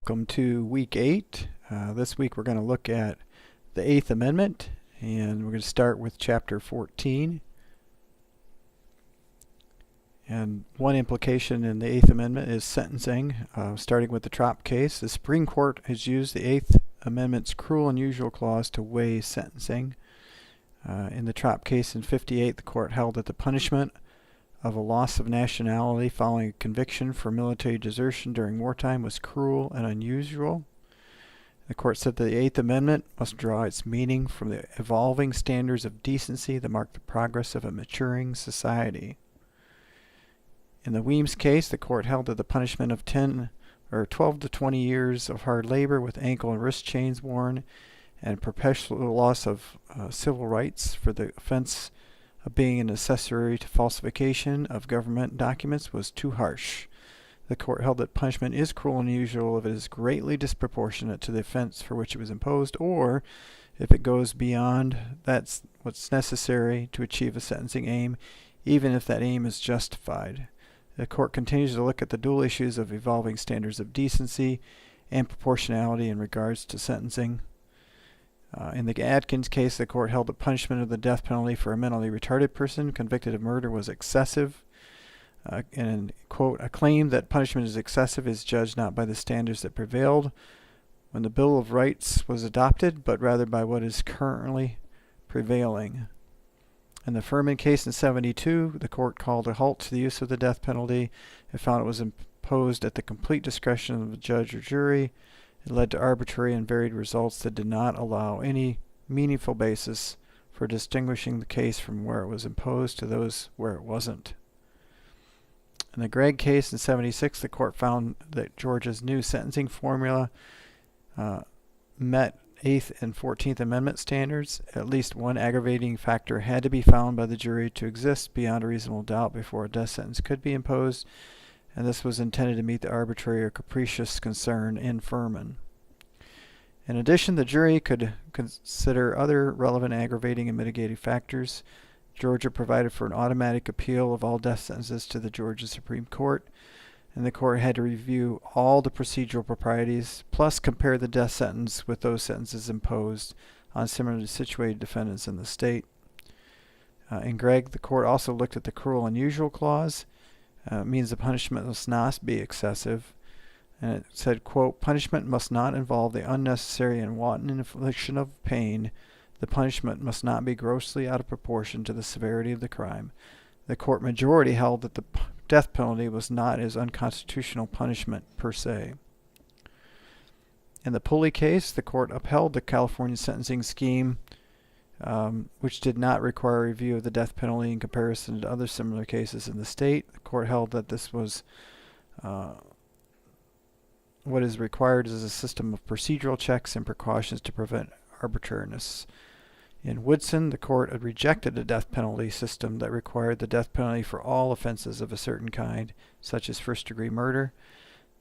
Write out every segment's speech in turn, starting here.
Welcome to week 8. This week we're going to look at the 8th Amendment, and we're going to start with chapter 14. And one implication in the 8th Amendment is sentencing, starting with the Trop case. The Supreme Court has used the 8th Amendment's cruel and unusual clause to weigh sentencing. In the Trop case in 58, the court held that the punishment of a loss of nationality following a conviction for military desertion during wartime was cruel and unusual. The court said that the Eighth Amendment must draw its meaning from the evolving standards of decency that mark the progress of a maturing society. In the Weems case, the court held that the punishment of 12 to 20 years of hard labor with ankle and wrist chains worn and perpetual loss of civil rights for the offense of being an accessory to falsification of government documents was too harsh. The court held that punishment is cruel and unusual if it is greatly disproportionate to the offense for which it was imposed, or if it goes beyond that's what's necessary to achieve a sentencing aim, even if that aim is justified. The court continues to look at the dual issues of evolving standards of decency and proportionality in regards to sentencing. In the Atkins case, the court held the punishment of the death penalty for a mentally retarded person convicted of murder was excessive. And, quote, a claim that punishment is excessive is judged not by the standards that prevailed when the Bill of Rights was adopted, but rather by what is currently prevailing. In the Furman case in 72, the court called a halt to the use of the death penalty and found it was imposed at the complete discretion of the judge or jury. It led to arbitrary and varied results that did not allow any meaningful basis for distinguishing the case from where it was imposed to those where it wasn't. In the Gregg case in 76, the court found that Georgia's new sentencing formula met 8th and 14th Amendment standards. At least one aggravating factor had to be found by the jury to exist beyond a reasonable doubt before a death sentence could be imposed, and this was intended to meet the arbitrary or capricious concern in Furman. In addition, the jury could consider other relevant aggravating and mitigating factors. Georgia provided for an automatic appeal of all death sentences to the Georgia Supreme Court, and the court had to review all the procedural proprieties, plus compare the death sentence with those sentences imposed on similarly situated defendants in the state. In Gregg, the court also looked at the cruel and unusual clause. Means the punishment must not be excessive. And it said, quote, punishment must not involve the unnecessary and wanton infliction of pain. The punishment must not be grossly out of proportion to the severity of the crime. The court majority held that the death penalty was not as unconstitutional punishment per se. In the Pulley case, the court upheld the California sentencing scheme, which did not require a review of the death penalty in comparison to other similar cases in the state. The court held that this was what is required is a system of procedural checks and precautions to prevent arbitrariness. In Woodson, the court had rejected a death penalty system that required the death penalty for all offenses of a certain kind, such as first-degree murder.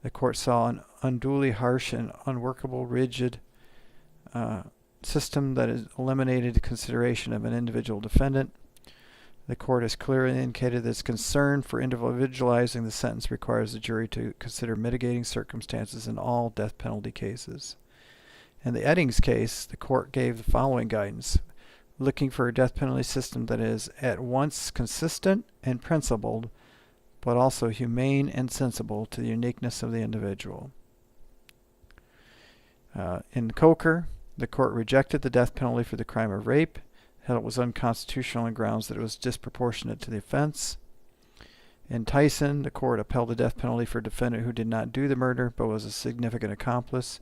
The court saw an unduly harsh and unworkable, rigid system that has eliminated consideration of an individual defendant. The court has clearly indicated that its concern for individualizing the sentence requires the jury to consider mitigating circumstances in all death penalty cases. In the Eddings case, the court gave the following guidance: looking for a death penalty system that is at once consistent and principled, but also humane and sensible to the uniqueness of the individual. In Coker, the court rejected the death penalty for the crime of rape, held it was unconstitutional on grounds that it was disproportionate to the offense. In Tison, the court upheld the death penalty for a defendant who did not do the murder but was a significant accomplice.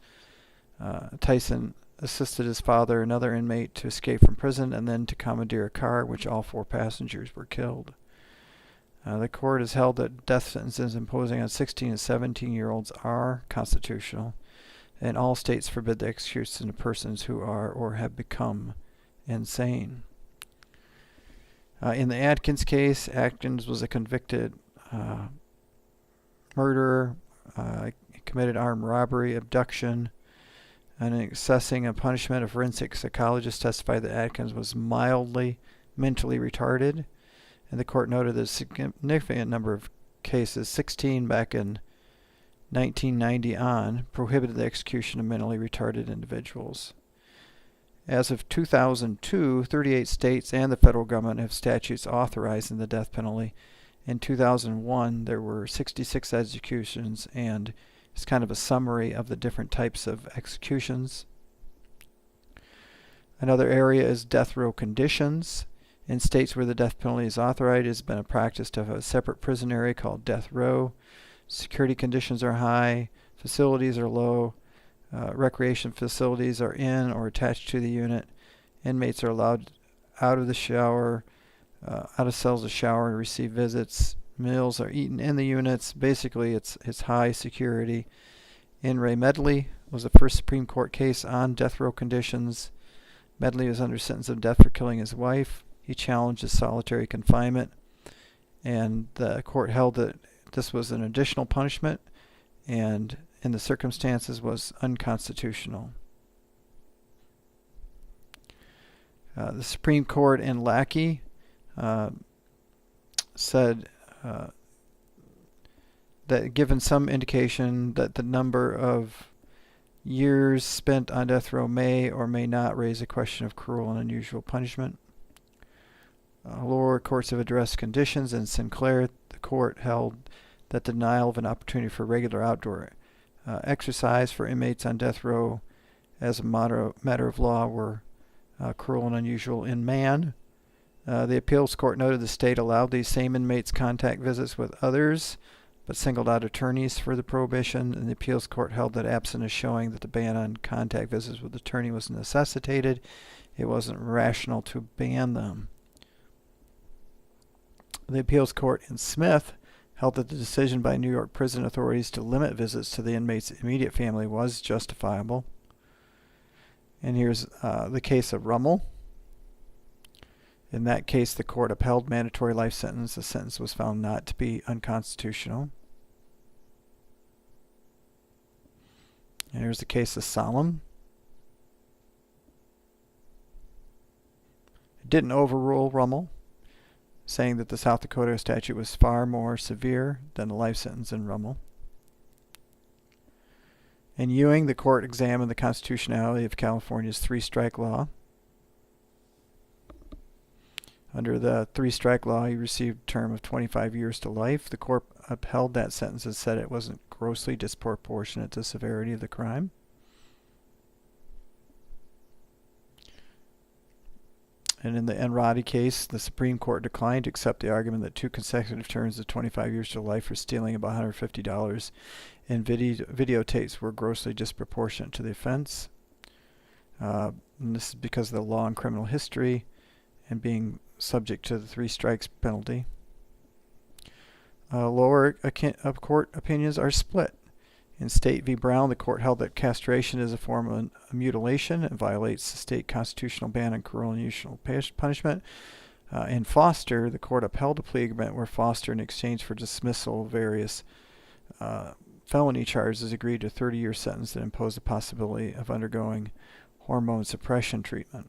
Tison assisted his father, another inmate, to escape from prison and then to commandeer a car in which all 4 passengers were killed. The court has held that death sentences imposing on 16 and 17-year-olds are constitutional, and all states forbid the execution of persons who are or have become insane. In the Atkins case, Atkins was a convicted murderer, committed armed robbery, abduction, and in assessing a punishment, a forensic psychologist testified that Atkins was mildly mentally retarded, and the court noted that a significant number of cases, 16 back in 1990 on, prohibited the execution of mentally retarded individuals. As of 2002, 38 states and the federal government have statutes authorizing the death penalty. In 2001, there were 66 executions, and it's kind of a summary of the different types of executions. Another area is death row conditions. In states where the death penalty is authorized, it has been a practice to have a separate prison area called death row. Security conditions are high, facilities are low, recreation facilities are in or attached to the unit. Inmates are allowed out of the shower, out of cells to shower and receive visits. Meals are eaten in the units. Basically, it's high security. Anrade Medley was the first Supreme Court case on death row conditions. Medley was under sentence of death for killing his wife. He challenged his solitary confinement, and the court held that this was an additional punishment and in the circumstances was unconstitutional. The Supreme Court in Lackey said that given some indication that the number of years spent on death row may or may not raise a question of cruel and unusual punishment. Lower courts have addressed conditions. In Sinclair, the court held that denial of an opportunity for regular outdoor exercise for inmates on death row as a matter of law were cruel and unusual. In Mann, the appeals court noted the state allowed these same inmates contact visits with others, but singled out attorneys for the prohibition, and the appeals court held that absent a showing that the ban on contact visits with attorney was necessitated, it wasn't rational to ban them. The appeals court in Smith held that the decision by New York prison authorities to limit visits to the inmate's immediate family was justifiable. And here's the case of Rummel. In that case, the court upheld mandatory life sentence. The sentence was found not to be unconstitutional. And here's the case of Solem. It didn't overrule Rummel, saying that the South Dakota statute was far more severe than the life sentence in Rummel. In Ewing, the court examined the constitutionality of California's three-strike law. Under the three-strike law, he received a term of 25 years to life. The court upheld that sentence and said it wasn't grossly disproportionate to the severity of the crime. And in the Anrade case, the Supreme Court declined to accept the argument that 2 consecutive terms of 25 years to life for stealing about $150 in videotapes were grossly disproportionate to the offense. And this is because of the long criminal history and being subject to the 3 strikes penalty. Lower court opinions are split. In State v. Brown, the court held that castration is a form of mutilation and violates the state constitutional ban on cruel and unusual punishment. In Foster, the court upheld a plea agreement where Foster, in exchange for dismissal of various felony charges, agreed to a 30-year sentence that imposed the possibility of undergoing hormone suppression treatment.